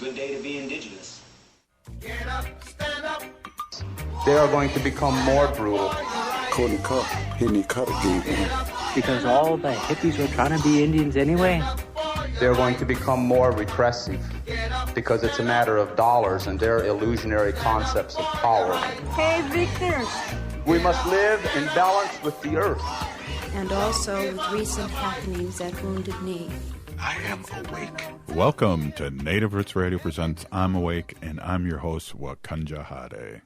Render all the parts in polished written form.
good day to be Indigenous. Get up, stand up. They are going to become more brutal. Courtney Cup, hitting cut again, man. Because all the hippies were trying to be Indians anyway. They're going to become more repressive because it's a matter of dollars and their illusionary concepts of power. Hey, Victor. We must live in balance with the earth. And also with recent happenings at Wounded Knee. I am awake. Welcome to Native Roots Radio presents I'm Awake, and I'm your host, Wakanja Hade.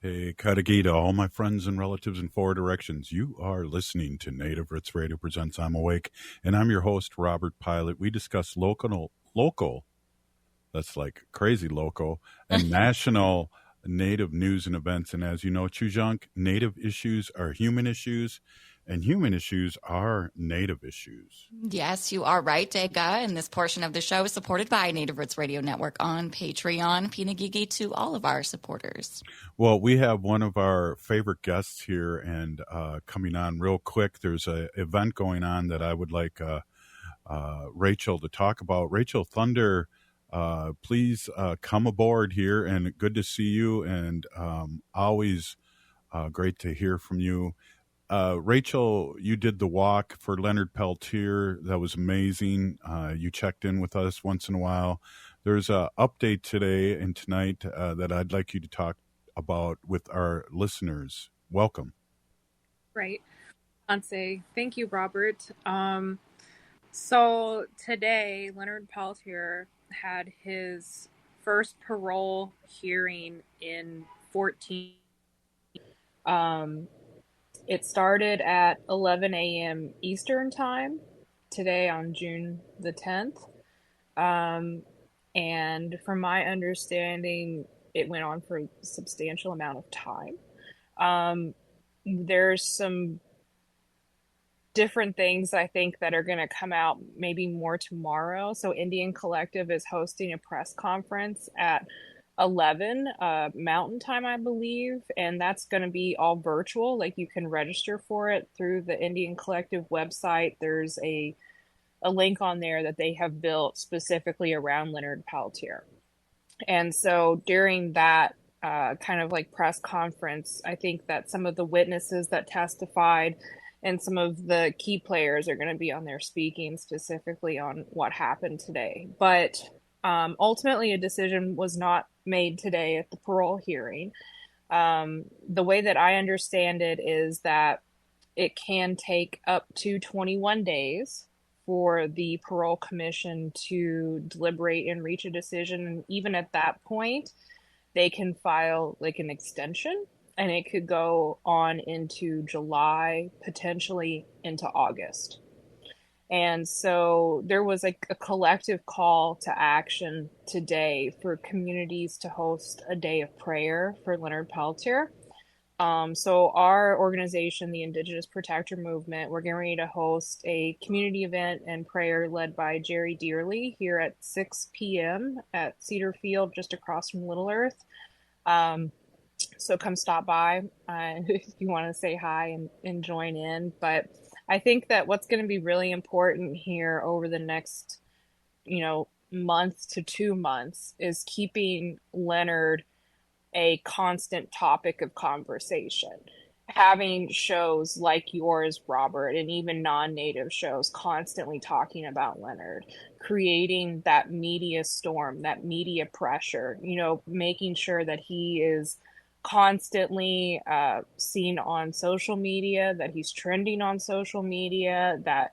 Hey, Kadagita, all my friends and relatives in four directions. You are listening to Native Roots Radio presents I'm Awake, and I'm your host, Robert Pilot. We discuss local, that's like crazy local, and national Native news and events. And as you know, Chujunk, Native issues are human issues, and human issues are Native issues. Yes, you are right, Dega. And this portion of the show is supported by Native Roots Radio Network on Patreon. Pinagigi to all of our supporters. Well, we have one of our favorite guests here, and coming on real quick, there's an event going on that I would like Rachel to talk about. Rachel Thunder, please come aboard here, and good to see you, and always great to hear from you. Rachel, you did the walk for Leonard Peltier. That was amazing. You checked in with us once in a while. There's an update today and tonight that I'd like you to talk about with our listeners. Welcome. Right. Thank you, Robert. So today, Leonard Peltier had his first parole hearing in 14. It started at 11 a.m. Eastern time today on June the 10th. And from my understanding, it went on for a substantial amount of time. There's some different things I think that are going to come out maybe more tomorrow. So Indian Collective is hosting a press conference at 11 Mountain Time, I believe, and that's going to be all virtual. Like, you can register for it through the Indian Collective website. There's a link on there that they have built specifically around Leonard Peltier. And so during that kind of like press conference, I think that some of the witnesses that testified and some of the key players are going to be on there speaking specifically on what happened today. But ultimately, a decision was not made today at the parole hearing. The way that I understand it is that it can take up to 21 days for the parole commission to deliberate and reach a decision. And even at that point, they can file like an extension, and it could go on into July, potentially into August. And so there was like a collective call to action today for communities to host a day of prayer for Leonard Peltier. So our organization, the Indigenous Protector Movement, we're getting ready to host a community event and prayer led by Jerry Dearly here at 6 p.m. at Cedar Field, just across from Little Earth. So come stop by if you want to say hi and join in. But I think that what's going to be really important here over the next, month to 2 months is keeping Leonard a constant topic of conversation. Having shows like yours, Robert, and even non-native shows constantly talking about Leonard, creating that media storm, that media pressure, making sure that he is constantly seen on social media, that he's trending on social media, that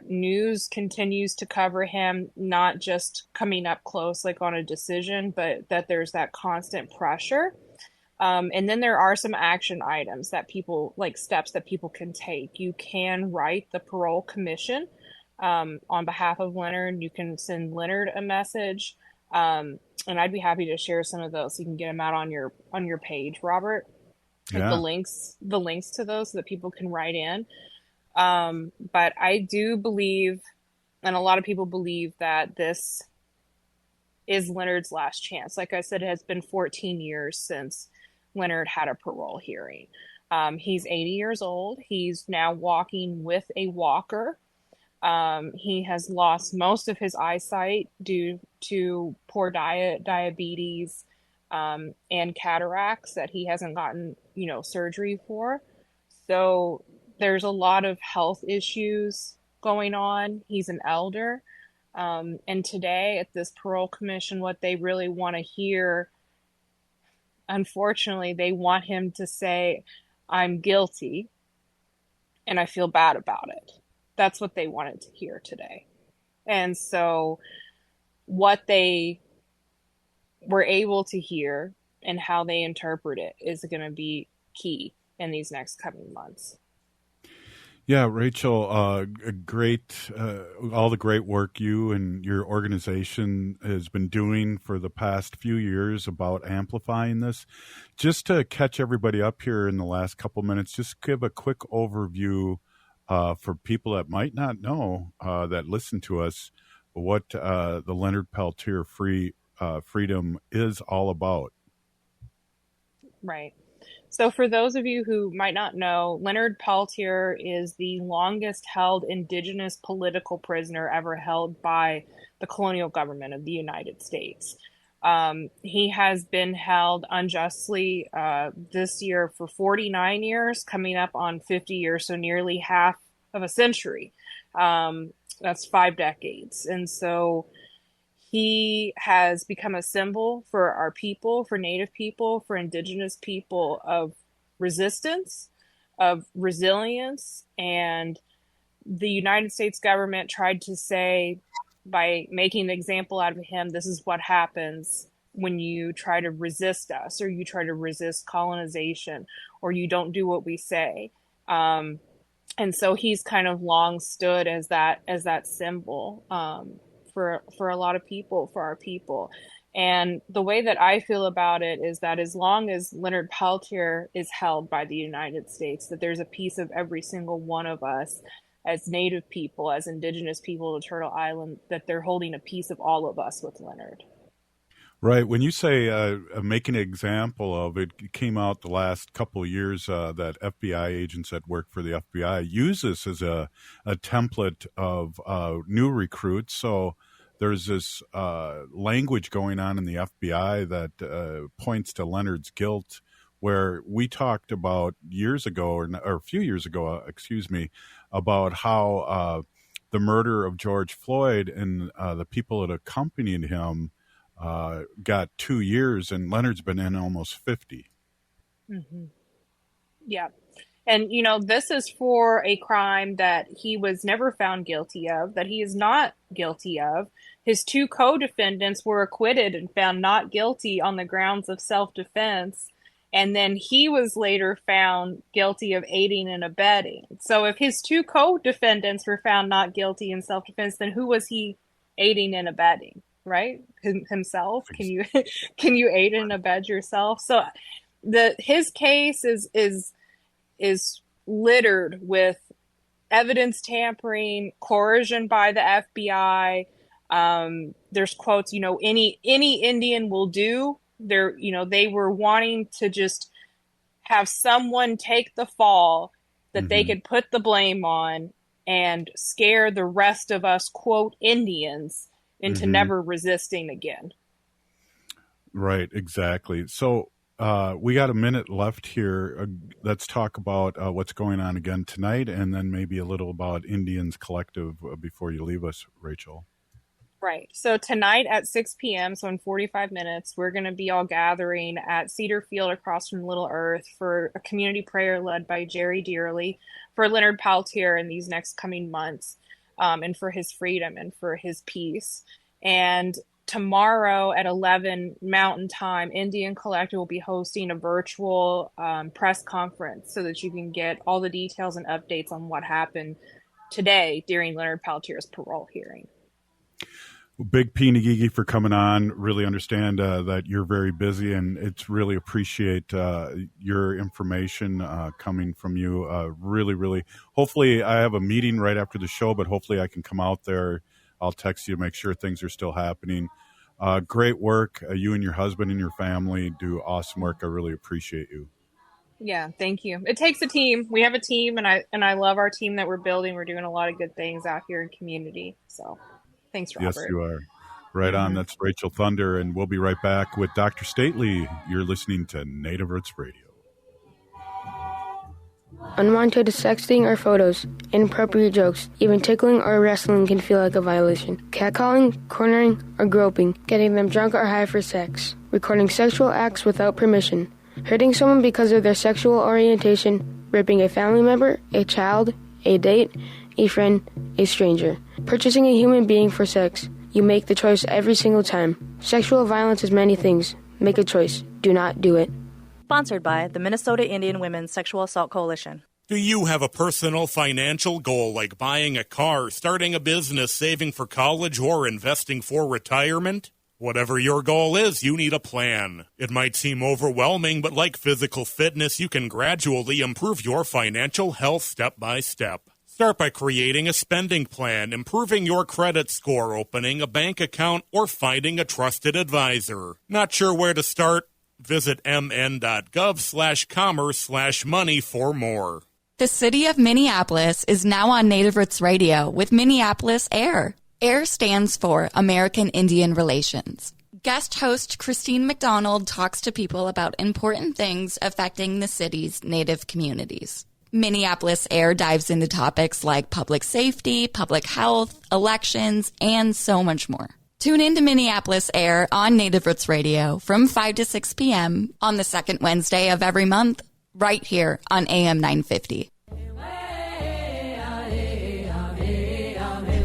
news continues to cover him, not just coming up close like on a decision, but that there's that constant pressure. And then there are some action items that people, like steps that people can take. You can write the parole commission on behalf of Leonard. You can send Leonard a message. And I'd be happy to share some of those so you can get them out on your page, Robert. Like yeah. the links to those so that people can write in. But I do believe, and a lot of people believe, that this is Leonard's last chance. Like I said, it has been 14 years since Leonard had a parole hearing. He's 80 years old. He's now walking with a walker. He has lost most of his eyesight due to poor diet, diabetes, and cataracts that he hasn't gotten, surgery for. So there's a lot of health issues going on. He's an elder. And today at this parole commission, what they really want to hear, unfortunately, they want him to say, I'm guilty and I feel bad about it. That's what they wanted to hear today. And so what they were able to hear and how they interpret it is going to be key in these next coming months. Yeah, Rachel, great, all the great work you and your organization has been doing for the past few years about amplifying this. Just to catch everybody up here in the last couple minutes, just give a quick overview for people that might not know that listen to us what the Leonard Peltier Freedom is all about. Right. So for those of you who might not know, Leonard Peltier is the longest held Indigenous political prisoner ever held by the colonial government of the United States. He has been held unjustly this year for 49 years, coming up on 50 years, so nearly half of a century. That's 5 decades. And so he has become a symbol for our people, for Native people, for Indigenous people of resistance, of resilience. And the United States government tried to say, by making an example out of him, this is what happens when you try to resist us, or you try to resist colonization, or you don't do what we say. And so he's kind of long stood as that symbol for a lot of people, for our people. And the way that I feel about it is that as long as Leonard Peltier is held by the United States, that there's a piece of every single one of us as Native people, as Indigenous people of Turtle Island, that they're holding a piece of all of us with Leonard. Right. When you say make an example of it, it came out the last couple of years that FBI agents that work for the FBI use this as a template of new recruits. So there's this language going on in the FBI that points to Leonard's guilt, where we talked about years ago, or a few years ago, about how the murder of George Floyd and the people that accompanied him got 2 years, and Leonard's been in almost 50. Mm-hmm. Yeah. And, this is for a crime that he was never found guilty of, that he is not guilty of. His 2 co-defendants were acquitted and found not guilty on the grounds of self-defense. And then he was later found guilty of aiding and abetting. So if his 2 co-defendants were found not guilty in self-defense, then who was he aiding and abetting? Right? Himself? Can you aid and abet yourself? So his case is littered with evidence tampering, coercion by the FBI. There's quotes, any Indian will do. They were wanting to just have someone take the fall that they could put the blame on and scare the rest of us, quote, Indians, into never resisting again. Right, exactly. So we got a minute left here. Let's talk about what's going on again tonight, and then maybe a little about Indians Collective before you leave us, Rachel. Right. So tonight at 6 p.m., so in 45 minutes, we're going to be all gathering at Cedar Field across from Little Earth for a community prayer led by Jerry Dearly for Leonard Peltier in these next coming months. And for his freedom and for his peace. And tomorrow at 11 Mountain Time, Indian Collective will be hosting a virtual press conference so that you can get all the details and updates on what happened today during Leonard Peltier's parole hearing. Big Pinagigi for coming on. Really understand that you're very busy, and it's really appreciate your information coming from you. Really. Hopefully, I have a meeting right after the show, but hopefully I can come out there. I'll text you to make sure things are still happening. Great work. You and your husband and your family do awesome work. I really appreciate you. Yeah, thank you. It takes a team. We have a team, and I love our team that we're building. We're doing a lot of good things out here in community. So, thanks, Yes, Robert. you are. Right on. That's Rachel Thunder, and we'll be right back with Dr. Stately. You're listening to Native Roots Radio. Unwanted sexting or photos, inappropriate jokes, even tickling or wrestling can feel like a violation. Catcalling, cornering, or groping, getting them drunk or high for sex, recording sexual acts without permission, hurting someone because of their sexual orientation, raping a family member, a child, a date, a friend, a stranger, purchasing a human being for sex. You make the choice every single time. Sexual violence is many things. Make a choice. Do not do it. Sponsored by the Minnesota Indian Women's Sexual Assault Coalition. Do you have a personal financial goal like buying a car, starting a business, saving for college, or investing for retirement? Whatever your goal is, you need a plan. It might seem overwhelming, but like physical fitness, you can gradually improve your financial health step by step. Start by creating a spending plan, improving your credit score, opening a bank account, or finding a trusted advisor. Not sure where to start? Visit mn.gov/commerce/money for more. The city of Minneapolis is now on Native Roots Radio with Minneapolis AIR. AIR stands for American Indian Relations. Guest host Christine McDonald talks to people about important things affecting the city's Native communities. Minneapolis AIR dives into topics like public safety, public health, elections, and so much more. Tune in to Minneapolis AIR on Native Roots Radio from 5 to 6 p.m. on the second Wednesday of every month, right here on AM 950.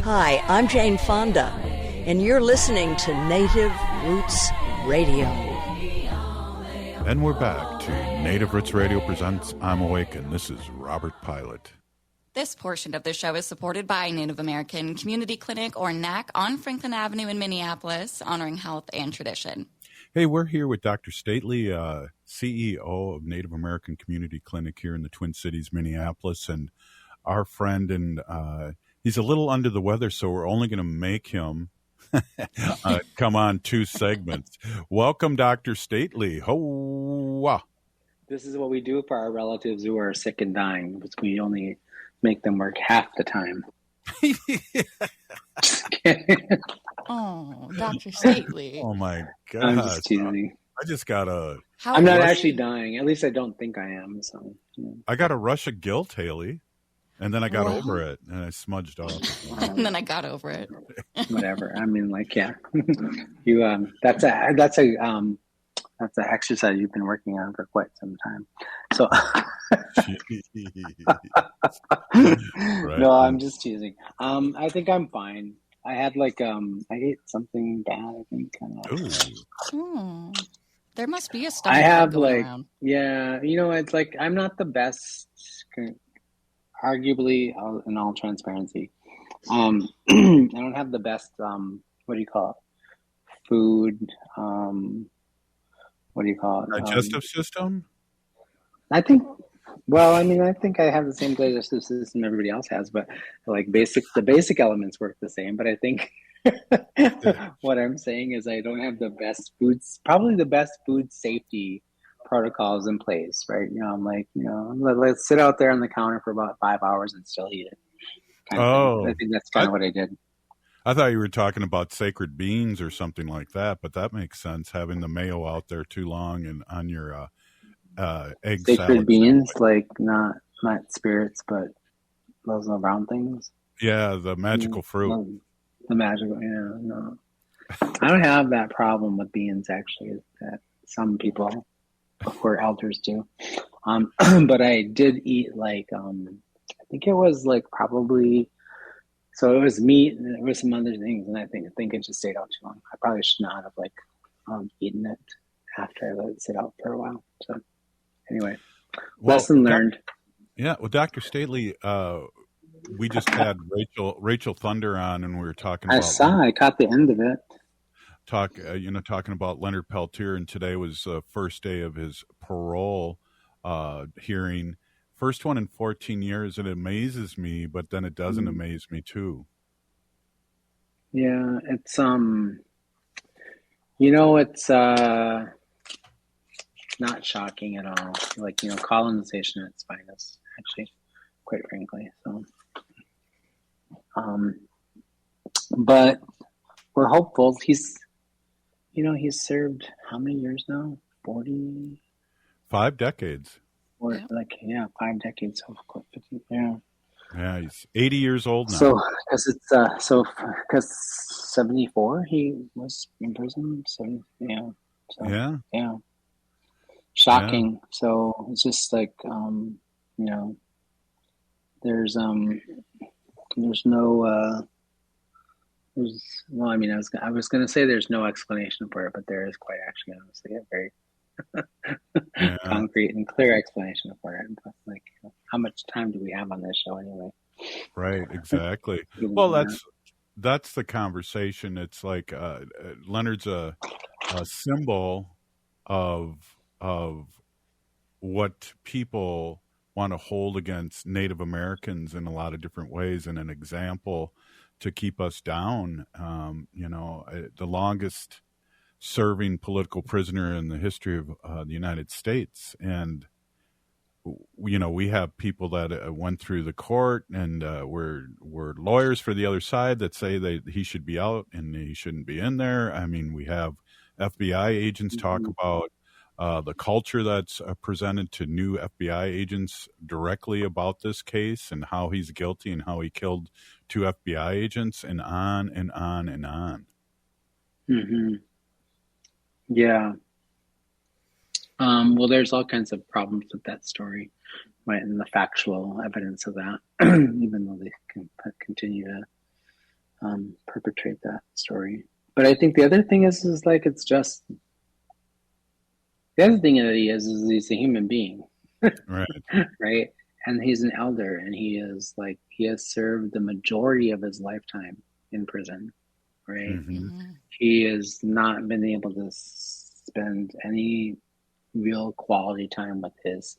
Hi, I'm Jane Fonda, and you're listening to Native Roots Radio. And we're back to Native Roots Radio presents I'm Awake, and this is Robert Pilot. This portion of the show is supported by Native American Community Clinic, or NAC, on Franklin Avenue in Minneapolis, honoring health and tradition. Hey, we're here with Dr. Stately, CEO of Native American Community Clinic here in the Twin Cities, Minneapolis, and our friend, and he's a little under the weather, so we're only going to make him come on 2 segments. Welcome, Dr. Stately. Ho-wah. This is what we do for our relatives who are sick and dying, because we only make them work half the time. Just kidding. Oh, Dr. Stately. Oh, my God. I'm just teasing. I just got a... I'm not actually dying. At least I don't think I am. So I got a rush of guilt, Haley. And then I got over it, and I smudged off. And then I got over it. Whatever. I mean, like, yeah. You that's an exercise you've been working on for quite some time. So Right. No, I'm just teasing. I think I'm fine. I had I ate something bad, I think. There must be a stomach I have going around. yeah, it's like I'm not the best, arguably, in all transparency. I don't have the best, what do you call it? Food, what do you call it? Digestive system? I think I have the same digestive system everybody else has, but the basic elements work the same. But I think what I'm saying is I don't have the best probably the best food safety protocols in place, right? I'm like, let's sit out there on the counter for about 5 hours and still eat it. I think that's kind of what I did. I thought you were talking about sacred beans or something like that, but that makes sense, having the mayo out there too long and on your egg salad. Sacred beans, like not spirits, but those little brown things. Yeah, the magical fruit. The magical, no. I don't have that problem with beans, actually, that some people or elders do. But I did eat I think it was probably, so it was meat and there was some other things, and I think it just stayed out too long. I probably should not have eaten it after I let it sit out for a while. So anyway, lesson learned. Yeah, well, Dr. Stately, we just had Rachel Thunder on, and we were talking about... I caught the end of it. Talking about Leonard Peltier, and today was the first day of his parole hearing. First one in 14 years. It amazes me, but then it doesn't amaze me too. Yeah, it's not shocking at all. Like, colonization at its finest, actually, quite frankly. So, but we're hopeful. He's served how many years now? 40? 5 decades. Or 5 decades. So 50, yeah. Yeah, he's 80 years old now. So, because 74 he was in prison. So, yeah. So, yeah. Shocking. Yeah. So it's just like, there's no, I was going to say there's no explanation for it, but there is quite actually, honestly, a very concrete and clear explanation for it. But like, how much time do we have on this show anyway? Right, exactly. Well, that's the conversation. It's like Leonard's a symbol of what people want to hold against Native Americans in a lot of different ways, and an example to keep us down. The longest serving political prisoner in the history of the United States. And, we have people that went through the court and were lawyers for the other side that say that he should be out and he shouldn't be in there. I mean, we have FBI agents talk about the culture that's presented to new FBI agents directly about this case and how he's guilty and how he killed 2 FBI agents, and on and on and on. Mm-hmm. Yeah. Well, there's all kinds of problems with that story, right? And the factual evidence of that, even though they can continue to perpetrate that story. But I think the other thing is like, it's just, the other thing that he is he's a human being. Right. Right. And he's an elder, and he has served the majority of his lifetime in prison. Right. Mm-hmm. He has not been able to spend any real quality time with his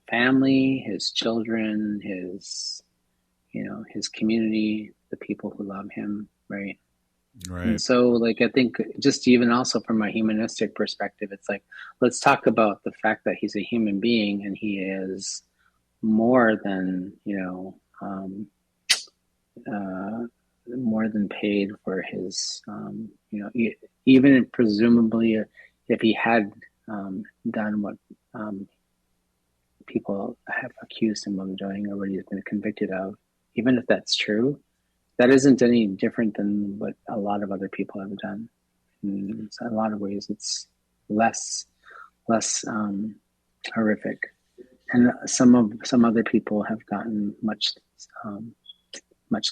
family, his children, his community, the people who love him. Right. Right. And so, like, I think just even also from a humanistic perspective, it's like, let's talk about the fact that he's a human being and he is more than, more than paid for his, even presumably if he had done what people have accused him of doing or what he's been convicted of, even if that's true, that isn't any different than what a lot of other people have done. In a lot of ways, it's less horrific, and some other people have gotten much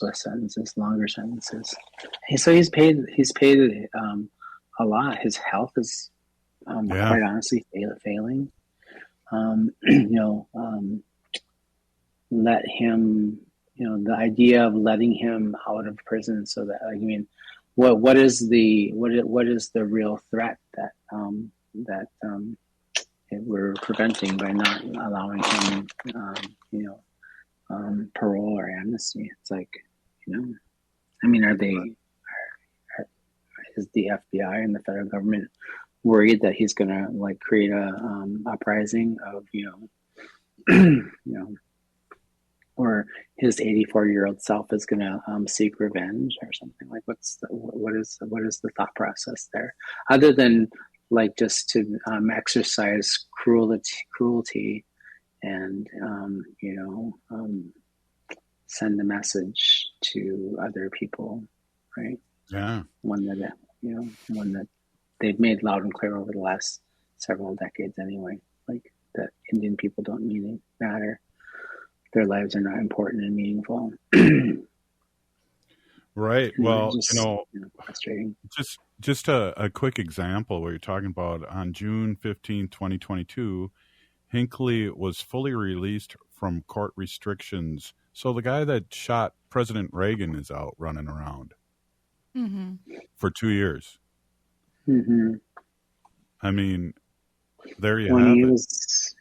less sentences, longer sentences. So he's paid a lot. His health is quite honestly failing. Let him. The idea of letting him out of prison so that, what is the real threat that we're preventing by not allowing him, parole or amnesty? It's like, is the FBI and the federal government worried that he's going to create a uprising of, or his 84-year-old self is going to seek revenge or something? Like, what is the thought process there, other than just to exercise cruelty and send a message to other people, right? Yeah. One that they've made loud and clear over the last several decades anyway, like that Indian people don't matter. Their lives are not important and meaningful. Right. Well, frustrating. Just a quick example where you're talking about on June 15, 2022, Hinckley was fully released from court restrictions. So the guy that shot President Reagan is out running around for 2 years. Mm-hmm. I mean, there you have it.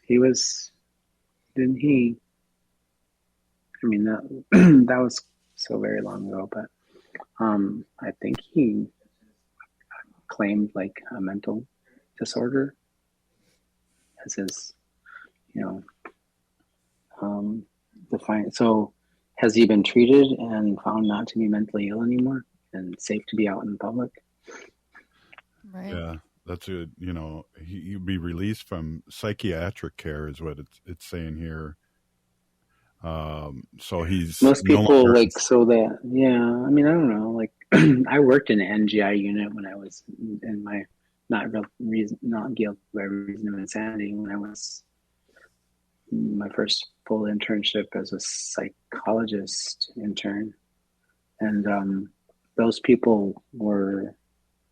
He was, didn't he? I mean, that was so very long ago, but I think he claimed a mental disorder. as his, defined. So has he been treated and found not to be mentally ill anymore and safe to be out in public? Right. Yeah, that's a, he'd be released from psychiatric care is what it's saying here. So he's most people no longer... I don't know. Like I worked in an NGI unit when I was in my not guilty by reason of insanity, when I was my first full internship as a psychologist intern, and those people were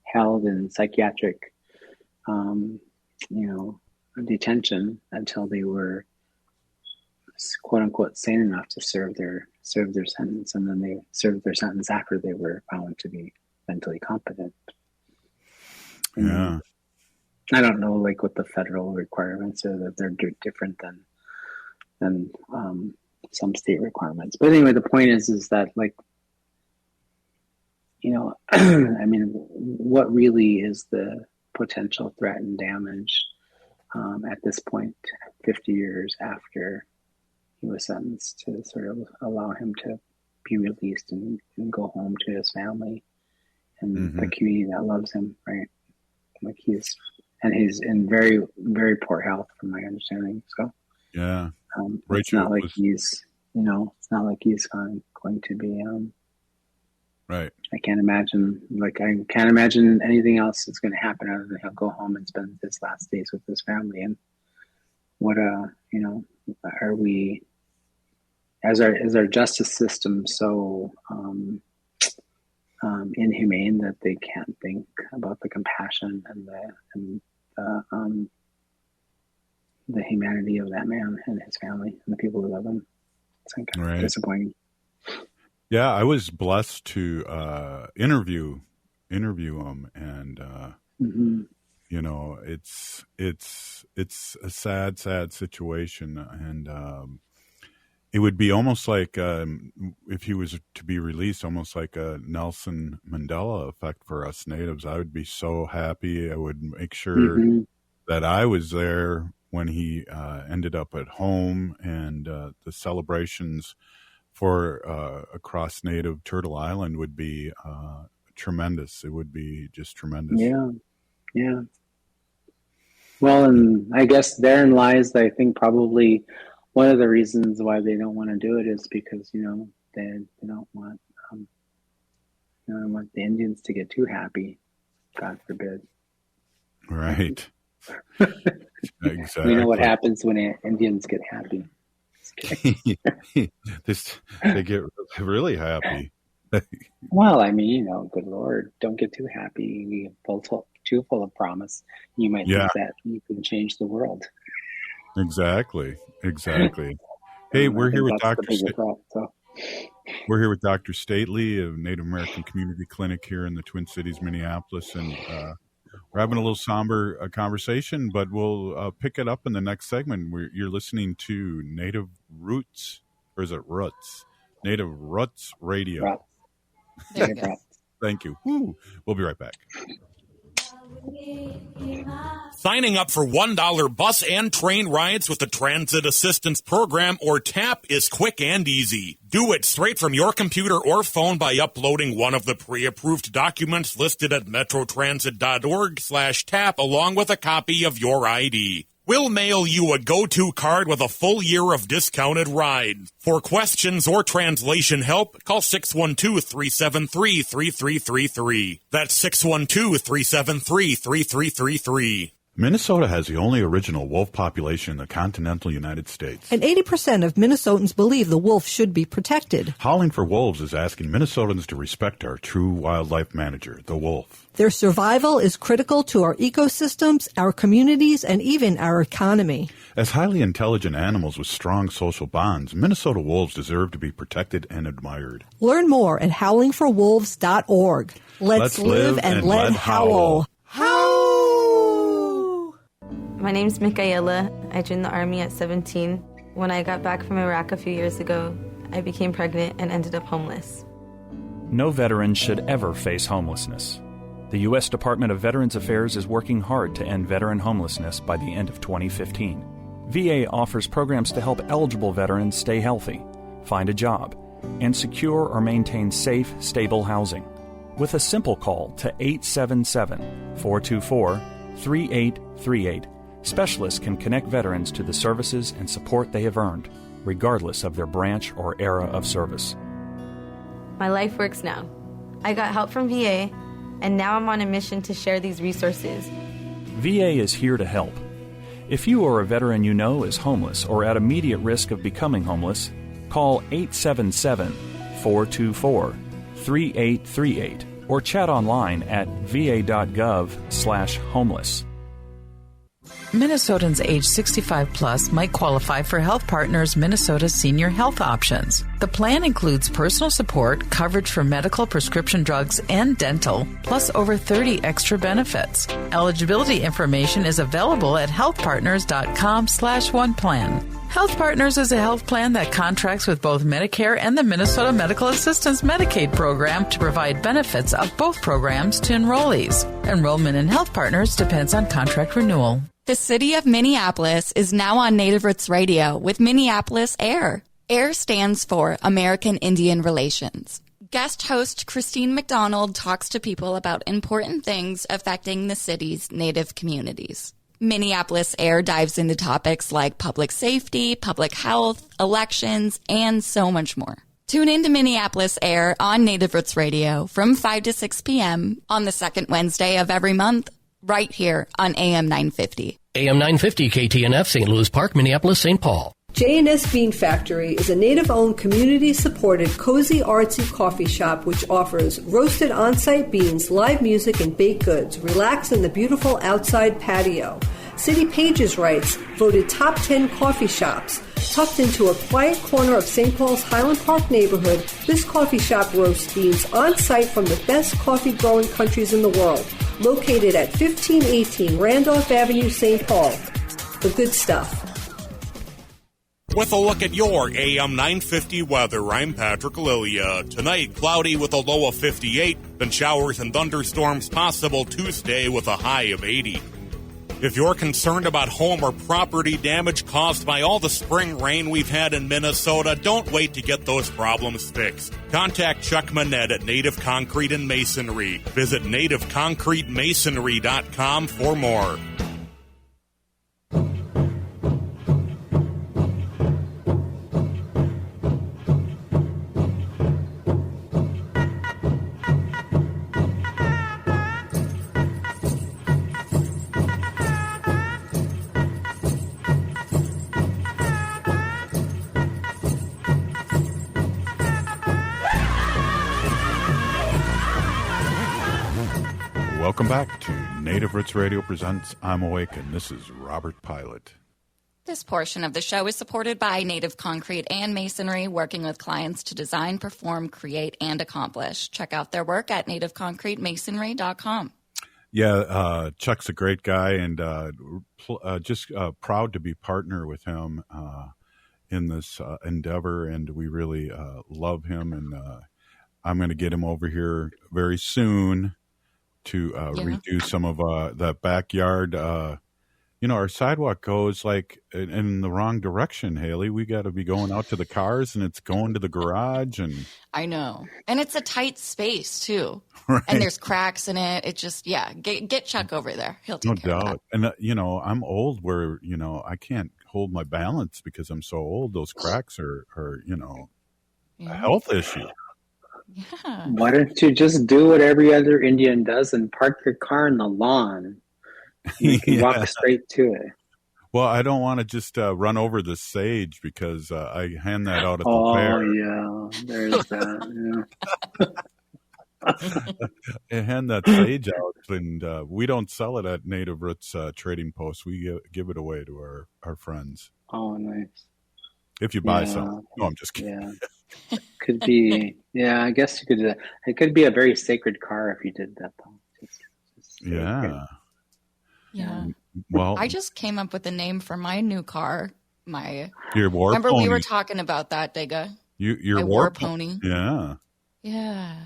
held in psychiatric, detention until they were quote unquote sane enough to serve their sentence, and then they served their sentence after they were found to be mentally competent. Yeah. I don't know what the federal requirements are, that they're different than some state requirements. But anyway, the point is that what really is the potential threat and damage at this point, 50 years after he was sentenced, to sort of allow him to be released and go home to his family and the community that loves him, right? He's in very, very poor health from my understanding. So yeah, it's not like he's going to be, right. I can't imagine anything else that's going to happen other than he'll go home and spend his last days with his family. And what are we, as our justice system so inhumane that they can't think about the compassion and the humanity of that man and his family and the people who love him? It's kind of disappointing. Yeah, I was blessed to interview him, and it's a sad situation, and it would be almost like if he was to be released, almost like a Nelson Mandela effect for us natives. I would be so happy. I would make sure that I was there when he ended up at home, and the celebrations for across native Turtle Island would be tremendous. It would be just tremendous. Yeah. Well, and I guess therein lies, I think, probably one of the reasons why they don't want to do it is because they don't want the Indians to get too happy. God forbid. Right. Exactly. We know what happens when Indians get happy. They get really happy. Well, good Lord, don't get too happy. Too full of promise. You might think that you can change the world. Exactly. Hey, we're here with We're here with Dr. Stately of Native American Community Clinic here in the Twin Cities, Minneapolis, and we're having a little somber conversation, but we'll pick it up in the next segment. You're listening to Native Roots, or is it Roots? Native Roots Radio. Thank you. Woo. We'll be right back. Signing up for $1 bus and train rides with the Transit Assistance Program, or TAP, is quick and easy. Do it straight from your computer or phone by uploading one of the pre-approved documents listed at metrotransit.org/TAP along with a copy of your ID. We'll mail you a go-to card with a full year of discounted rides. For questions or translation help, call 612-373-3333. That's 612-373-3333. Minnesota has the only original wolf population in the continental United States. And 80% of Minnesotans believe the wolf should be protected. Howling for Wolves is asking Minnesotans to respect our true wildlife manager, the wolf. Their survival is critical to our ecosystems, our communities, and even our economy. As highly intelligent animals with strong social bonds, Minnesota wolves deserve to be protected and admired. Learn more at howlingforwolves.org. Let's live and let howl. Howl! My name's Michaela. I joined the Army at 17. When I got back from Iraq a few years ago, I became pregnant and ended up homeless. No veteran should ever face homelessness. The U.S. Department of Veterans Affairs is working hard to end veteran homelessness by the end of 2015. VA offers programs to help eligible veterans stay healthy, find a job, and secure or maintain safe, stable housing. With a simple call to 877-424-3838, specialists can connect veterans to the services and support they have earned, regardless of their branch or era of service. My life works now. I got help from VA, and now I'm on a mission to share these resources. VA is here to help. If you or a veteran you know is homeless or at immediate risk of becoming homeless, call 877-424-3838 or chat online at va.gov/homeless. Minnesotans age 65 plus might qualify for Health Partners Minnesota Senior Health Options. The plan includes personal support, coverage for medical, prescription drugs, and dental, plus over 30 extra benefits. Eligibility information is available at healthpartners.com/oneplan. Health Partners is a health plan that contracts with both Medicare and the Minnesota Medical Assistance Medicaid program to provide benefits of both programs to enrollees. Enrollment in Health Partners depends on contract renewal. The city of Minneapolis is now on Native Roots Radio with Minneapolis AIR. AIR stands for American Indian Relations. Guest host Christine McDonald talks to people about important things affecting the city's Native communities. Minneapolis AIR dives into topics like public safety, public health, elections, and so much more. Tune in to Minneapolis AIR on Native Roots Radio from 5 to 6 p.m. on the second Wednesday of every month, right here on AM 950. AM 950 KTNF, St. Louis Park, Minneapolis, St. Paul. J&S Bean Factory is a Native-owned, community-supported, cozy, artsy coffee shop which offers roasted on-site beans, live music, and baked goods. Relax in the beautiful outside patio. City Pages writes, voted top 10 coffee shops. Tucked into a quiet corner of St. Paul's Highland Park neighborhood, this coffee shop roasts beans on-site from the best coffee-growing countries in the world. Located at 1518 Randolph Avenue, St. Paul. The good stuff. With a look at your AM 950 weather, I'm Patrick Lilia. Tonight, cloudy with a low of 58, then showers and thunderstorms possible Tuesday with a high of 80. If you're concerned about home or property damage caused by all the spring rain we've had in Minnesota, don't wait to get those problems fixed. Contact Chuck Manette at Native Concrete and Masonry. Visit nativeconcretemasonry.com for more. Welcome back to Native Roots Radio presents I'm Awake, and this is Robert Pilot. This portion of the show is supported by Native Concrete and Masonry, working with clients to design, perform, create, and accomplish. Check out their work at nativeconcretemasonry.com. Yeah, Chuck's a great guy, and just proud to be partner with him in this endeavor, and we really love him, and I'm going to get him over here very soon to redo some of that backyard. Our sidewalk goes like in the wrong direction, Haley. We got to be going out to the cars, and it's going to the garage. And I know. And it's a tight space, too. Right. And there's cracks in it. It just, get Chuck over there. He'll take care of that. And, I'm old where, I can't hold my balance because I'm so old. Those cracks are a health issue. Yeah. Why don't you just do what every other Indian does and park your car in the lawn? You can walk straight to it. Well, I don't want to just run over the sage because I hand that out at the fair. Oh, yeah. There's that. I hand that sage out, and we don't sell it at Native Roots Trading Post. We give it away to our friends. Oh, nice. If you buy some. No, I'm just kidding. Yeah. Could be, I guess you could do that. It could be a very sacred car if you did that, though. Yeah. Well, I just came up with a name for my new car. Your war Remember pony. We were talking about that, Digga? Your my war pony. Yeah. Yeah.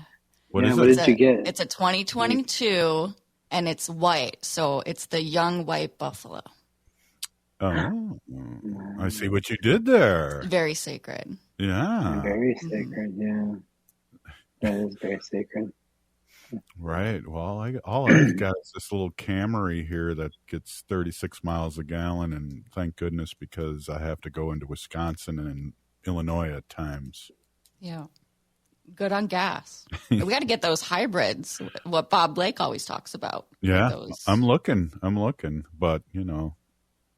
What is what it? did you get? It's a 2022, and it's white, so it's the young white buffalo. Oh, I see what you did there. Very sacred. Yeah. Very sacred, yeah. That is very sacred. Right. Well, all I've got is this little Camry here that gets 36 miles a gallon, and thank goodness, because I have to go into Wisconsin and Illinois at times. Yeah. Good on gas. We got to get those hybrids, what Bob Blake always talks about. Yeah. Those. I'm looking, but you know,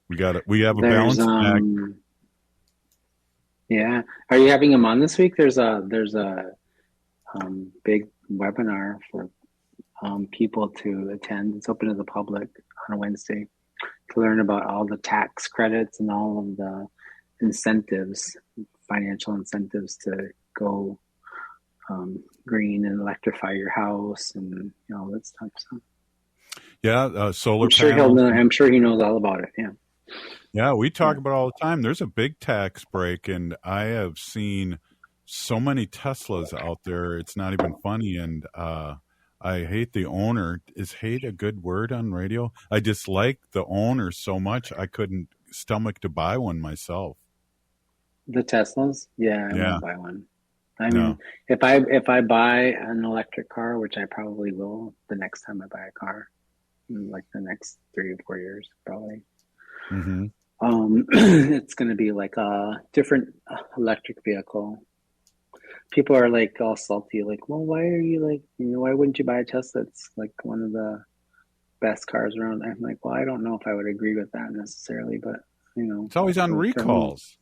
we have a balance act. Yeah. Are you having them on this week? There's a big webinar for people to attend. It's open to the public on a Wednesday to learn about all the tax credits and all of the incentives, financial incentives to go green and electrify your house and all that stuff. So Yeah, solar panels. I'm sure he knows all about it. Yeah. Yeah, we talk about it all the time. There's a big tax break, and I have seen so many Teslas out there. It's not even funny, and I hate the owner. Is hate a good word on radio? I dislike the owner so much I couldn't stomach to buy one myself. The Teslas? Yeah, I won't buy one. I mean, No. if I buy an electric car, which I probably will the next time I buy a car, in like the next 3 or 4 years, probably. Mm-hmm. It's going to be like a different electric vehicle. People are like all salty, like, well, why are you like, why wouldn't you buy a Tesla? It's like one of the best cars around. I'm like, well, I don't know if I would agree with that necessarily, but it's always on recalls.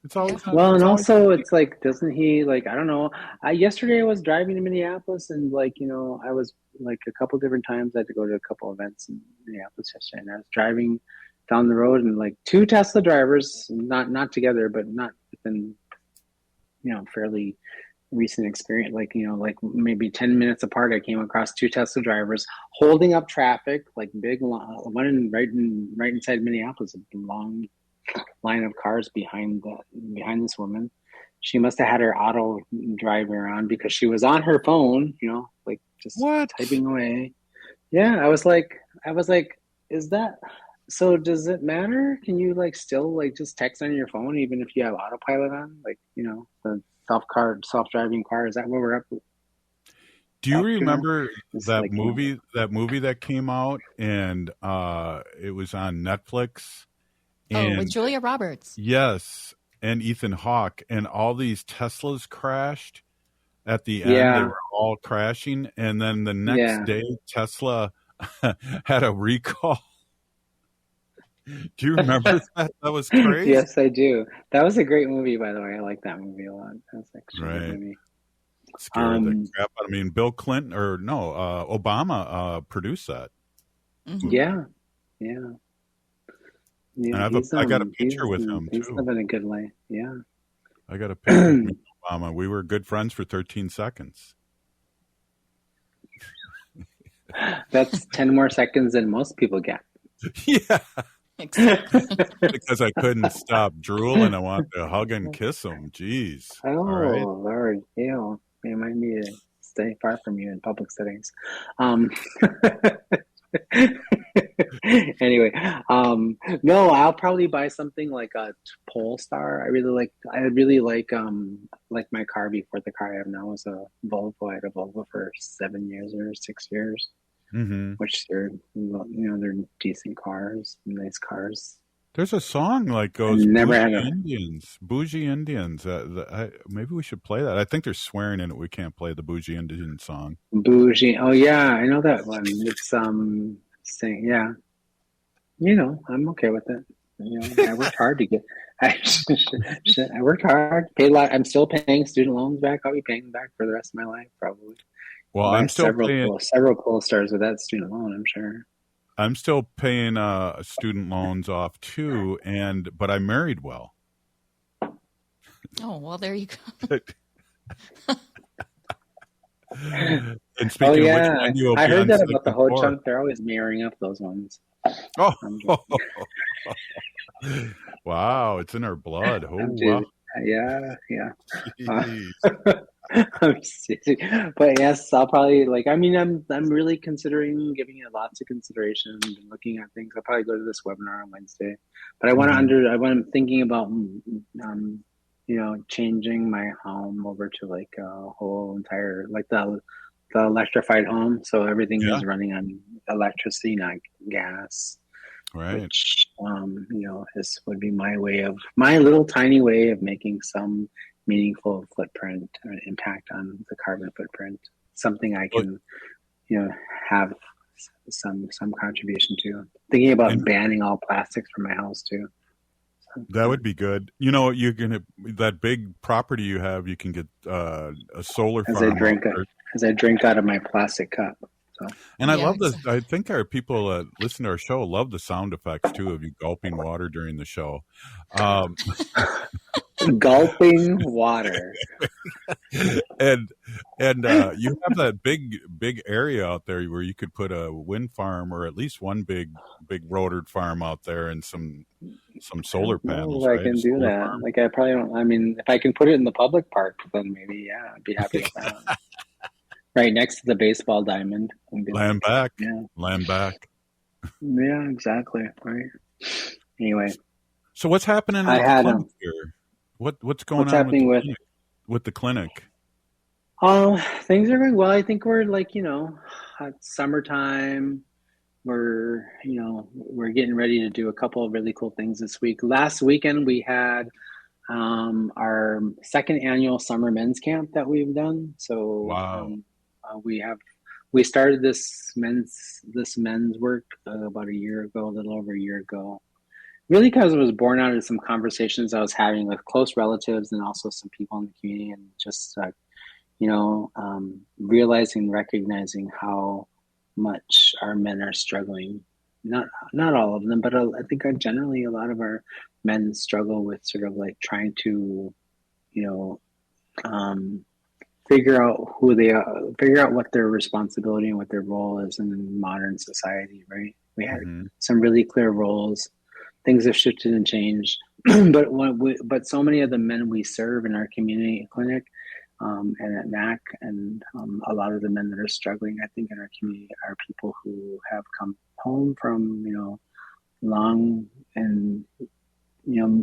It's always and also it's like, doesn't he like, I don't know. Yesterday I was driving to Minneapolis, and like, I was like a couple different times. I had to go to a couple events in Minneapolis yesterday, and I was driving down the road, and like 2 Tesla drivers, not together, but not within, fairly recent experience, like maybe 10 minutes apart, I came across 2 Tesla drivers holding up traffic, like big one right inside Minneapolis, a long line of cars behind this woman. She must have had her auto driver on because she was on her phone, like just typing away. Yeah, I was like, is that so? Does it matter? Can you like still like just text on your phone even if you have autopilot on? Like, the self-driving car, is that what we're up to? Do you remember that movie that came out, and it was on Netflix? And, with Julia Roberts. Yes, and Ethan Hawke, and all these Teslas crashed at the end. Yeah. They were all crashing, and then the next day Tesla had a recall. Do you remember that? That was crazy. Yes, I do. That was a great movie, by the way. I like that movie a lot. That was actually a good movie. Scared the crap out of me. And Bill Clinton, Obama produced that. Mm-hmm. Yeah. And I got a picture with him, he's too. living a good life. Yeah. I got a picture with Obama. We were good friends for 13 seconds. That's 10 more seconds than most people get. Yeah. Exactly. Because I couldn't stop drooling. I wanted to hug and kiss him. Jeez. Oh, all right. Lord. You might need to stay far from you in public settings. Anyway, no, I'll probably buy something like a Polestar. I really like my car before. The car I have now was a Volvo. I had a Volvo for 7 years or 6 years. Mm-hmm. Which they're decent cars, nice cars. There's a song like goes Bougie Indians. Maybe we should play that. I think they're swearing in it. We can't play the Bougie Indian song. Bougie. Oh yeah, I know that one. It's saying yeah. I'm okay with it. I worked hard to get. I worked hard. Paid a lot. I'm still paying student loans back. I'll be paying them back for the rest of my life, probably. Well, I'm still paying several Polestars with that student loan, I'm sure. I'm still paying student loans off too, but I married well. Oh, well, there you go. And speaking of which, I heard that about the Ho Chunk. They're always marrying up those ones. Oh, wow! It's in our blood. Oh, wow. Yeah. I'm serious. But yes, I'll probably I'm really considering giving it lots of consideration and looking at things. I'll probably go to this webinar on Wednesday. But I'm thinking about changing my home over to like a whole entire the electrified home, so everything is running on electricity, not gas. Right. Which would be my little tiny way of making some meaningful footprint or impact on the carbon footprint. Something I can have some contribution to. Thinking about banning all plastics from my house too. That would be good. That big property you have, you can get a solar farm. As I drink out of my plastic cup. So. And I love this. I think our people that listen to our show love the sound effects too of you gulping water during the show. Gulping water. and you have that big area out there where you could put a wind farm or at least one big rotored farm out there and some solar panels. I can do that. Farm. Like I probably don't. I mean, if I can put it in the public park, then maybe I'd be happy with that. Right next to the baseball diamond. Land back. Yeah, exactly. Right. Anyway. So what's happening here? What's going on happening with the clinic? Things are going well. I think we're it's summertime. We're getting ready to do a couple of really cool things this week. Last weekend we had our second annual summer men's camp that we've done. So wow. We started this men's work about a little over a year ago, really because it was born out of some conversations I was having with close relatives and also some people in the community, and just recognizing how much our men are struggling. Not all of them, but I think generally a lot of our men struggle with sort of like trying to figure out who they are, figure out what their responsibility and what their role is in modern society, right? We had some really clear roles. Things have shifted and changed, but so many of the men we serve in our community clinic and at NAC, and a lot of the men that are struggling, I think, in our community are people who have come home from long and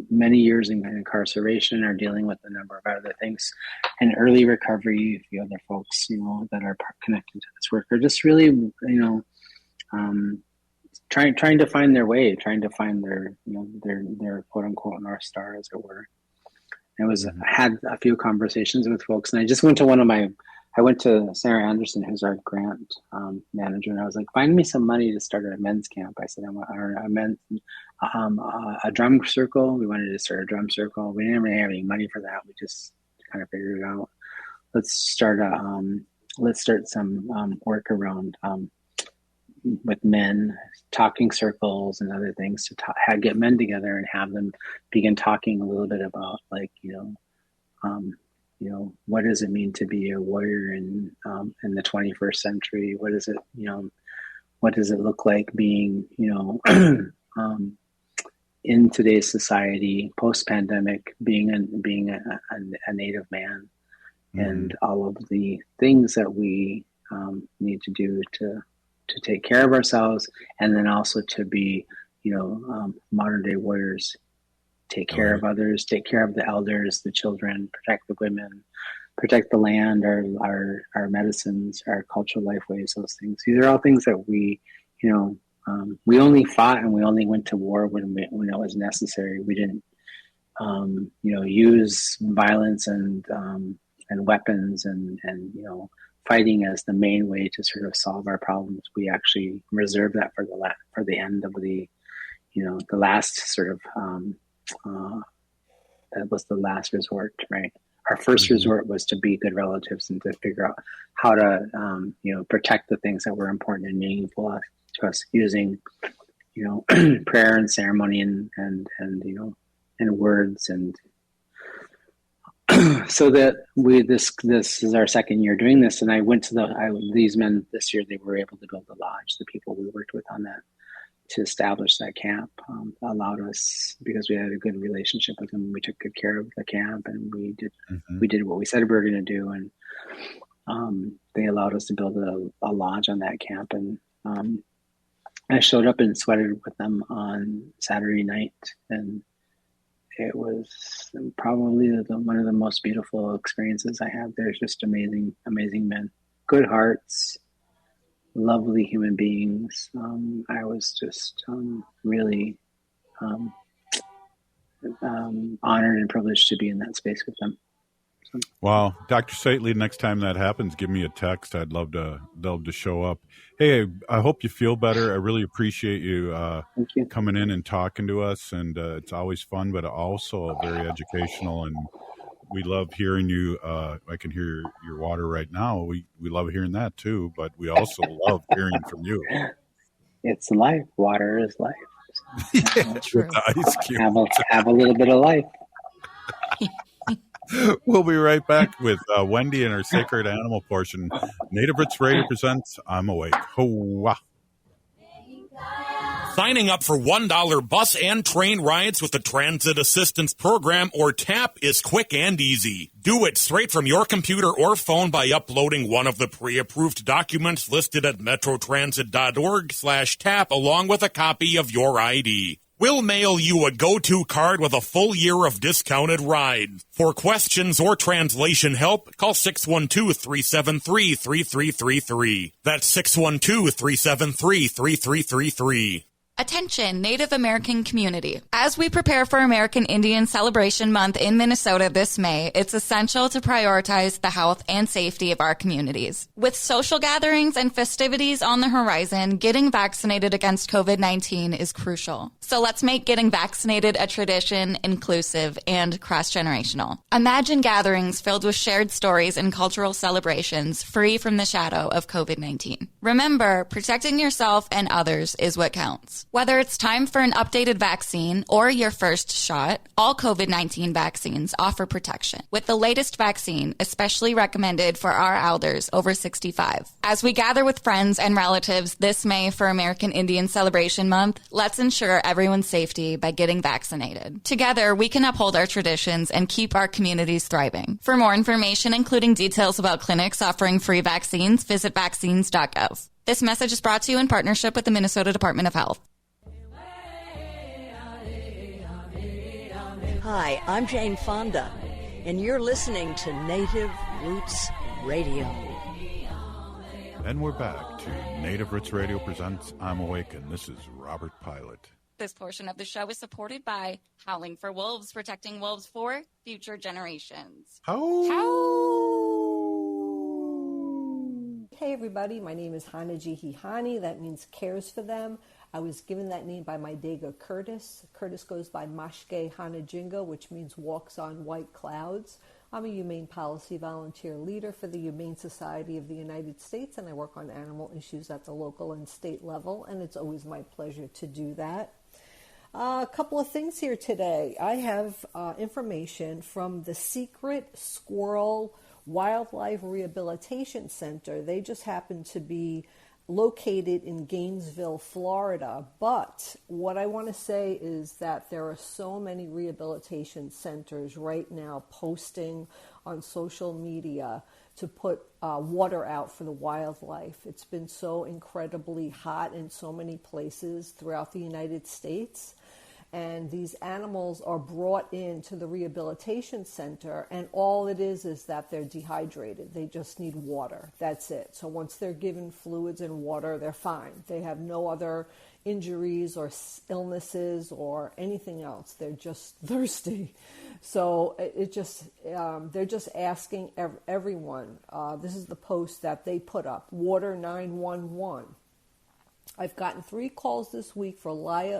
many years in incarceration, are dealing with a number of other things, and early recovery. A few other folks, that are connected to this work, are just really, trying to find their way, trying to find their quote unquote North Star, as it were. I had a few conversations with folks, and I just went to I went to Sarah Anderson, who's our grant manager, and I was like, find me some money to start a men's camp. I said, I want a drum circle. We wanted to start a drum circle. We didn't really have any money for that. We just kind of figured it out. Let's start some work around with men, talking circles and other things to get men together and have them begin talking a little bit about what does it mean to be a warrior in the 21st century? What is it, what does it look like being, in today's society, post-pandemic, being a Native man, and all of the things that we need to do to take care of ourselves, and then also to be, modern day warriors. Take care of others, take care of the elders, the children, protect the women, protect the land, our medicines, our cultural lifeways, those things. These are all things that we only fought and we only went to war when it was necessary. We didn't, use violence and weapons and fighting as the main way to sort of solve our problems. We actually reserved that for the end of the last sort of. That was the last resort, right? Our first resort was to be good relatives and to figure out how to, protect the things that were important and meaningful to us, using, prayer and ceremony and words, and so that this is our second year doing this. And I went to these men this year. They were able to build the lodge. The people we worked with on that to establish that camp allowed us, because we had a good relationship with them. We took good care of the camp, and we did what we said we were going to do, and they allowed us to build a lodge on that camp. And I showed up and sweated with them on Saturday night, and it was probably one of the most beautiful experiences I had. There's just amazing men, good hearts, lovely human beings. I was just really honored and privileged to be in that space with them. So. Wow, Dr. Saitley, next time that happens, give me a text. I'd love to show up. Hey, I hope you feel better. I really appreciate you, coming in and talking to us, and it's always fun, but also very educational. And we love hearing you. I can hear your water right now. We love hearing that too, but we also love hearing from you. It's life. Water is life. Yeah, true. Ice cube. Have a little bit of life. We'll be right back with Wendy and her Sacred Animal portion. Native Roots Radio presents I'm Awake. Ho-wah. Signing up for $1 bus and train rides with the Transit Assistance Program, or TAP, is quick and easy. Do it straight from your computer or phone by uploading one of the pre-approved documents listed at metrotransit.org/TAP along with a copy of your ID. We'll mail you a go-to card with a full year of discounted rides. For questions or translation help, call 612-373-3333. That's 612-373-3333. Attention, Native American community. As we prepare for American Indian Celebration Month in Minnesota this May, it's essential to prioritize the health and safety of our communities. With social gatherings and festivities on the horizon, getting vaccinated against COVID-19 is crucial. So let's make getting vaccinated a tradition, inclusive, and cross-generational. Imagine gatherings filled with shared stories and cultural celebrations, free from the shadow of COVID-19. Remember, protecting yourself and others is what counts. Whether it's time for an updated vaccine or your first shot, all COVID-19 vaccines offer protection, with the latest vaccine especially recommended for our elders over 65. As we gather with friends and relatives this May for American Indian Celebration Month, let's ensure everyone's safety by getting vaccinated. Together, we can uphold our traditions and keep our communities thriving. For more information, including details about clinics offering free vaccines, visit vaccines.gov. This message is brought to you in partnership with the Minnesota Department of Health. Hi, I'm Jane Fonda, and you're listening to Native Roots Radio. And we're back to Native Roots Radio presents I'm Awake, and this is Robert Pilot. This portion of the show is supported by Howling for Wolves, protecting wolves for future generations. Hey everybody, my name is Hanaji That means cares for them. I was given that name by my Dega Curtis. Curtis goes by Mashke Hanajinga, which means walks on white clouds. I'm a humane policy volunteer leader for the Humane Society of the United States, and I work on animal issues at the local and state level, and it's always my pleasure to do that. A couple of things here today. I have information from the Secret Squirrel Wildlife Rehabilitation Center. They just happen to be located in Gainesville, Florida. But what I want to say is that there are so many rehabilitation centers right now posting on social media to put water out for the wildlife. It's been so incredibly hot in so many places throughout the United States. And these animals are brought into the rehabilitation center, and all it is that they're dehydrated. They just need water. That's it. So once they're given fluids and water, they're fine. They have no other injuries or illnesses or anything else. They're just thirsty. So they're just asking everyone. This is the post that they put up, Water 911. I've gotten 3 calls this week for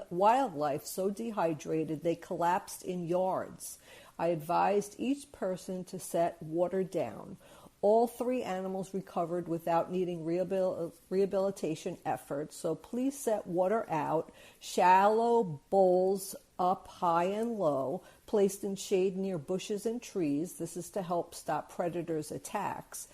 wildlife so dehydrated they collapsed in yards. I advised each person to set water down. All 3 animals recovered without needing rehabilitation efforts, so please set water out, shallow bowls up high and low, placed in shade near bushes and trees. This is to help stop predators' attacks.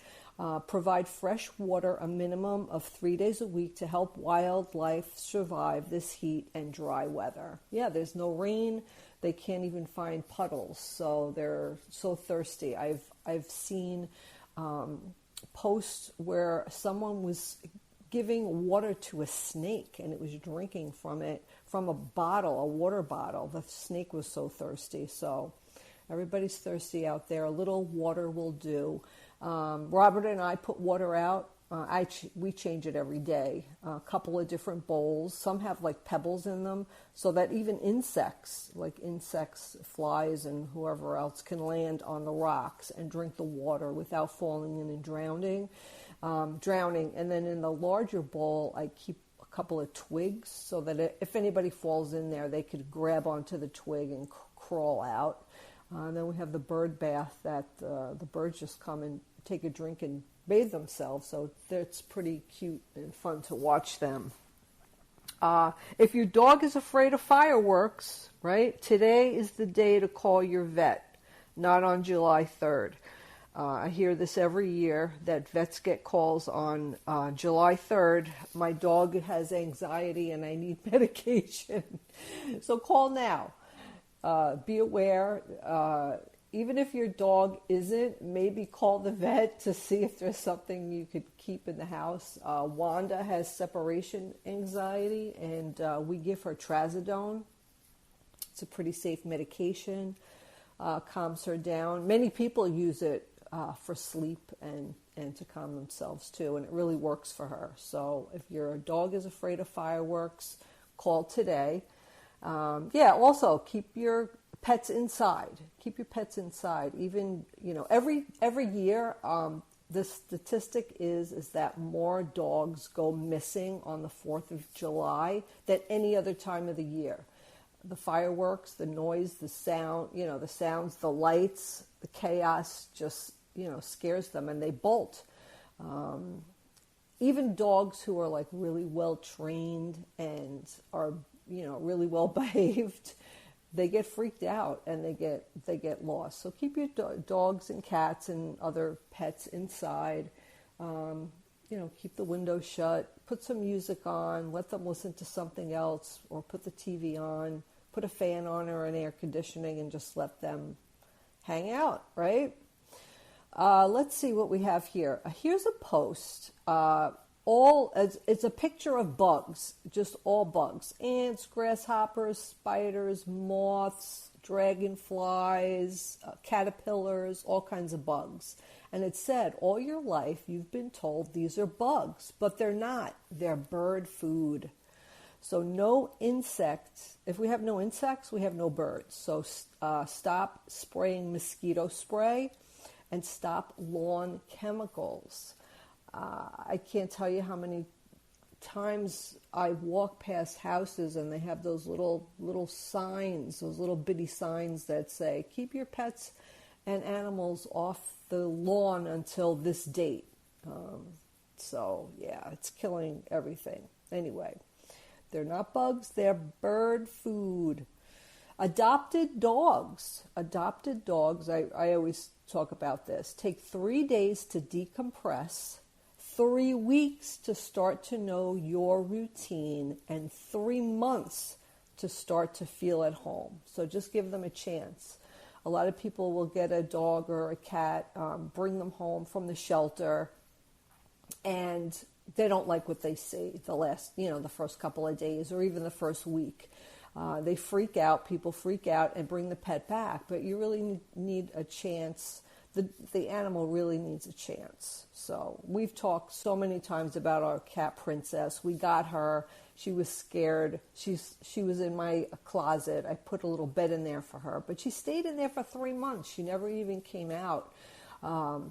Provide fresh water a minimum of 3 days a week to help wildlife survive this heat and dry weather. Yeah, there's no rain. They can't even find puddles, so they're so thirsty. I've seen posts where someone was giving water to a snake and it was drinking from it, from a bottle, a water bottle. The snake was so thirsty. So everybody's thirsty out there. A little water will do. Robert and I put water out. We change it every day. A couple of different bowls. Some have like pebbles in them so that even insects, flies and whoever else, can land on the rocks and drink the water without falling in and drowning. And then in the larger bowl, I keep a couple of twigs so that if anybody falls in there, they could grab onto the twig and crawl out. And then we have the bird bath that the birds just come and take a drink and bathe themselves. So it's pretty cute and fun to watch them. If your dog is afraid of fireworks, right, today is the day to call your vet, not on July 3rd. I hear this every year that vets get calls on July 3rd. My dog has anxiety and I need medication. So call now. Be aware. Even if your dog isn't, maybe call the vet to see if there's something you could keep in the house. Wanda has separation anxiety, and we give her trazodone. It's a pretty safe medication. Calms her down. Many people use it for sleep and to calm themselves too, and it really works for her. So if your dog is afraid of fireworks, call today. Also keep your pets inside. Keep your pets inside. Even, every year, the statistic is that more dogs go missing on the 4th of July than any other time of the year. The fireworks, the noise, the sound, the sounds, the lights, the chaos just, scares them and they bolt. Even dogs who are like really well trained and are, really well behaved, they get freaked out and they get lost. So keep your dogs and cats and other pets inside. Keep the windows shut. Put some music on. Let them listen to something else, or put the TV on. Put a fan on or an air conditioning, and just let them hang out. Right? Let's see what we have here. Here's a post. It's a picture of bugs, just all bugs. Ants, grasshoppers, spiders, moths, dragonflies, caterpillars, all kinds of bugs. And it said, all your life you've been told these are bugs, but they're not. They're bird food. So no insects. If we have no insects, we have no birds. So stop spraying mosquito spray and stop lawn chemicals. I can't tell you how many times I walk past houses and they have those little signs, those little bitty signs that say, keep your pets and animals off the lawn until this date. It's killing everything. Anyway, they're not bugs, they're bird food. Adopted dogs, I always talk about this. Take 3 days to decompress, 3 weeks to start to know your routine, and 3 months to start to feel at home. So just give them a chance. A lot of people will get a dog or a cat, bring them home from the shelter, and they don't like what they see the first couple of days or even the first week. They freak out, people freak out and bring the pet back, but you really need a chance. The animal really needs a chance. So we've talked so many times about our cat Princess. We got her. She was scared. She was in my closet. I put a little bed in there for her, but she stayed in there for 3 months. She never even came out.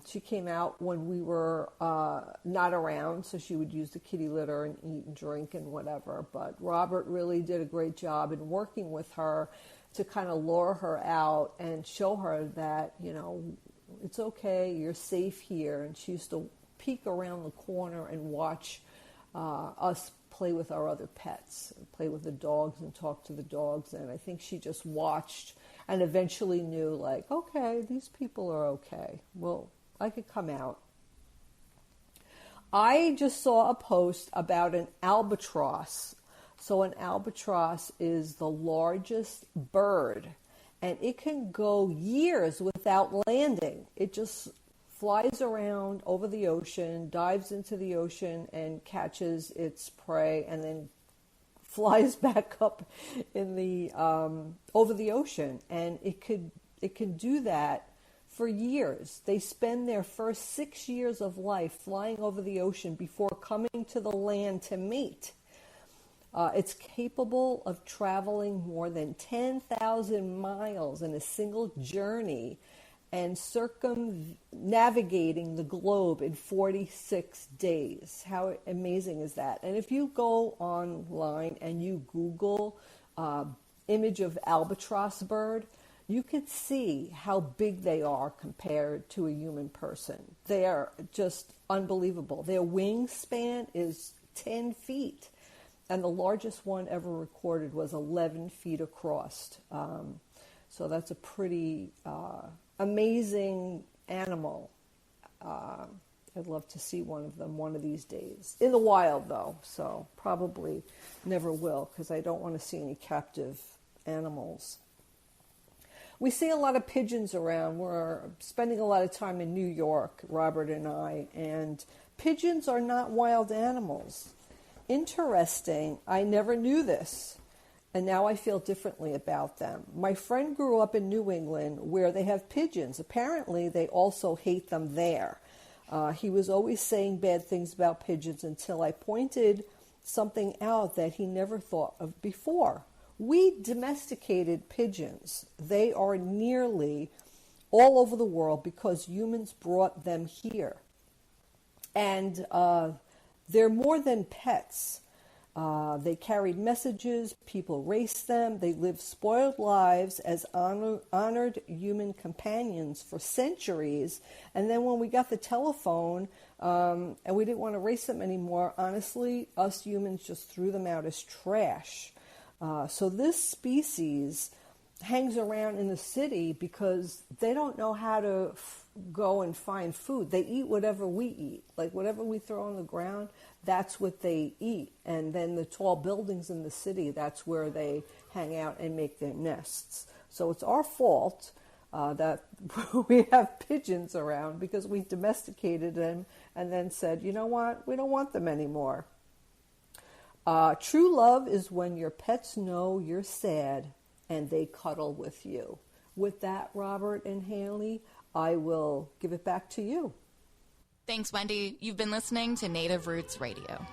She came out when we were not around, so she would use the kitty litter and eat and drink and whatever. But Robert really did a great job in working with her to kind of lure her out and show her that, it's okay, you're safe here. And she used to peek around the corner and watch us play with our other pets, play with the dogs and talk to the dogs. And I think she just watched and eventually knew, like, okay, these people are okay. Well, I could come out. I just saw a post about an albatross. So an albatross is the largest bird, and it can go years without landing. It just flies around over the ocean, dives into the ocean, and catches its prey, and then flies back up in the over the ocean. And it can do that for years. They spend their first 6 years of life flying over the ocean before coming to the land to mate. It's capable of traveling more than 10,000 miles in a single journey and circumnavigating the globe in 46 days. How amazing is that? And if you go online and you Google image of albatross bird, you could see how big they are compared to a human person. They are just unbelievable. Their wingspan is 10 feet. And the largest one ever recorded was 11 feet across. So that's a pretty amazing animal. I'd love to see one of them one of these days. In the wild, though, so probably never will, because I don't want to see any captive animals. We see a lot of pigeons around. We're spending a lot of time in New York, Robert and I, and pigeons are not wild animals. Interesting. I never knew this, and now I feel differently about them. My friend grew up in New England where they have pigeons. Apparently, they also hate them there. He was always saying bad things about pigeons until I pointed something out that he never thought of before. We domesticated pigeons. They are nearly all over the world because humans brought them here. And they're more than pets. They carried messages, people raced them, they lived spoiled lives as honored human companions for centuries. And then when we got the telephone and we didn't want to race them anymore, honestly, us humans just threw them out as trash. So this species hangs around in the city because they don't know how to go and find food. They eat whatever we eat. Like whatever we throw on the ground, that's what they eat. And then the tall buildings in the city, that's where they hang out and make their nests. So it's our fault that we have pigeons around because we domesticated them and then said, you know what, we don't want them anymore. True love is when your pets know you're sad and they cuddle with you. With that, Robert and Haley, I will give it back to you. Thanks, Wendy. You've been listening to Native Roots Radio.